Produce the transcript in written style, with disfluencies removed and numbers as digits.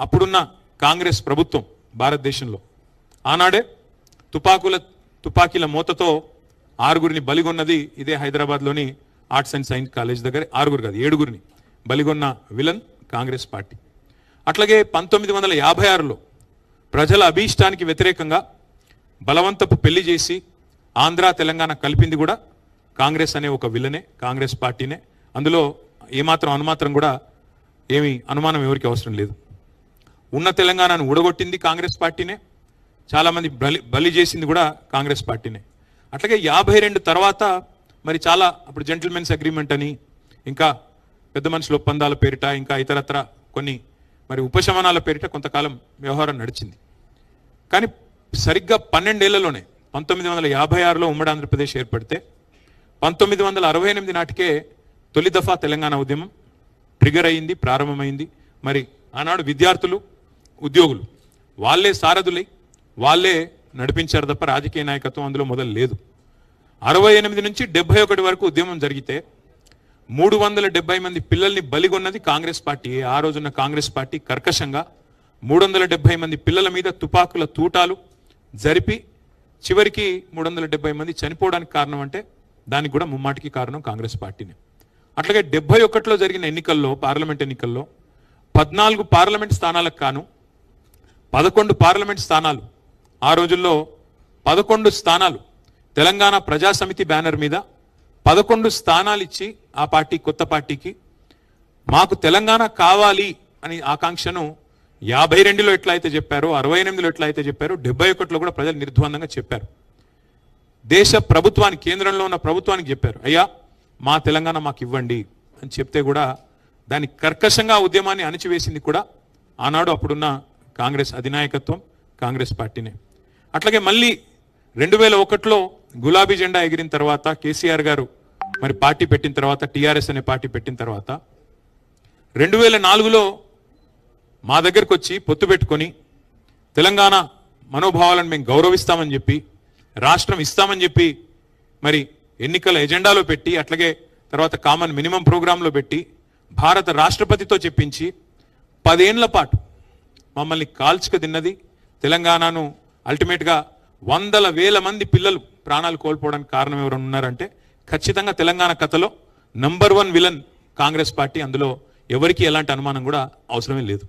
అప్పుడున్న కాంగ్రెస్ ప్రభుత్వం భారతదేశంలో ఆనాడే తుపాకీల మూతతో 6గురిని బలిగొన్నది ఇదే హైదరాబాద్లోని ఆర్ట్స్ అండ్ సైన్స్ కాలేజ్ దగ్గర. 6గురు కాదు 7గురిని బలిగొన్న విలన్ కాంగ్రెస్ పార్టీ. అట్లాగే 1956లో ప్రజల అభీష్టానికి వ్యతిరేకంగా బలవంతపు పెళ్లి చేసి ఆంధ్ర తెలంగాణ కలిపింది కూడా కాంగ్రెస్ అనే ఒక విలనే, కాంగ్రెస్ పార్టీనే. అందులో ఏమాత్రం అనుమాత్రం కూడా ఏమి అనుమానం ఎవరికి అవసరం లేదు. ఉన్న తెలంగాణను ఊడగొట్టింది కాంగ్రెస్ పార్టీనే, చాలామంది బలి చేసింది కూడా కాంగ్రెస్ పార్టీనే. అట్లాగే 52 తర్వాత మరి చాలా అప్పుడు జెంటిల్మెన్స్ అగ్రిమెంట్ అని, ఇంకా పెద్ద మనుషుల ఒప్పందాల పేరిట, ఇంకా ఇతరత్ర కొన్ని మరి ఉపశమనాల పేరిట కొంతకాలం వ్యవహారం నడిచింది. కానీ సరిగ్గా 12 ఏళ్లలోనే 1956లో ఉమ్మడి ఆంధ్రప్రదేశ్ ఏర్పడితే 1968 నాటికే తొలి దఫా తెలంగాణ ఉద్యమం ట్రిగర్ అయింది, ప్రారంభమైంది. మరి ఆనాడు విద్యార్థులు, ఉద్యోగులు వాళ్ళే సారథులై వాళ్ళే నడిపించారు తప్ప రాజకీయ నాయకత్వం అందులో మొదలు లేదు. 68 నుంచి 71 వరకు ఉద్యమం జరిగితే 370 మంది పిల్లల్ని బలిగొన్నది కాంగ్రెస్ పార్టీ. ఆ రోజున్న కాంగ్రెస్ పార్టీ కర్కశంగా 370 మంది పిల్లల మీద తుపాకుల తూటాలు జరిపి చివరికి 370 మంది చనిపోవడానికి కారణం అంటే దానికి కూడా ముమ్మాటికి కారణం కాంగ్రెస్ పార్టీనే. అట్లాగే 71లో జరిగిన ఎన్నికల్లో, పార్లమెంట్ ఎన్నికల్లో 14 పార్లమెంట్ స్థానాలకు కాను 11 పార్లమెంట్ స్థానాలు, ఆ రోజుల్లో 11 స్థానాలు తెలంగాణ ప్రజాసమితి బ్యానర్ మీద 11 స్థానాలు ఇచ్చి ఆ పార్టీ, కొత్త పార్టీకి మాకు తెలంగాణ కావాలి అని ఆకాంక్షను 52లో ఎట్లా అయితే చెప్పారో, 68లో ఎట్లా అయితే చెప్పారో, 71లో కూడా ప్రజలు నిర్ద్వందంగా చెప్పారు. దేశ ప్రభుత్వానికి, కేంద్రంలో ఉన్న ప్రభుత్వానికి చెప్పారు, అయ్యా మా తెలంగాణ మాకు ఇవ్వండి అని చెప్తే కూడా దాన్ని కర్కశంగా ఉద్యమాన్ని అణిచివేసింది కూడా ఆనాడు అప్పుడున్న కాంగ్రెస్ అధినాయకత్వం, కాంగ్రెస్ పార్టీనే. అట్లాగే మళ్ళీ 2001లో గులాబీ జెండా ఎగిరిన తర్వాత, కేసీఆర్ గారు మరి పార్టీ పెట్టిన తర్వాత, టీఆర్ఎస్ అనే పార్టీ పెట్టిన తర్వాత 2004లో మా దగ్గరకు వచ్చి పొత్తు పెట్టుకొని తెలంగాణ మనోభావాలను మేము గౌరవిస్తామని చెప్పి, రాష్ట్రం ఇస్తామని చెప్పి మరి ఎన్నికల ఎజెండాలో పెట్టి, అట్లాగే తర్వాత కామన్ మినిమం ప్రోగ్రాంలో పెట్టి భారత రాష్ట్రపతితో చెప్పించి 10 ఏళ్ల పాటు మమ్మల్ని కాల్చుక తిన్నది తెలంగాణను. అల్టిమేట్గా వందల వేల మంది పిల్లలు ప్రాణాలు కోల్పోవడానికి కారణం ఎవరైనా ఉన్నారంటే ఖచ్చితంగా తెలంగాణ కథలో నంబర్ 1 విలన్ కాంగ్రెస్ పార్టీ. అందులో ఎవరికి ఎలాంటి అనుమానం కూడా అవసరమే లేదు.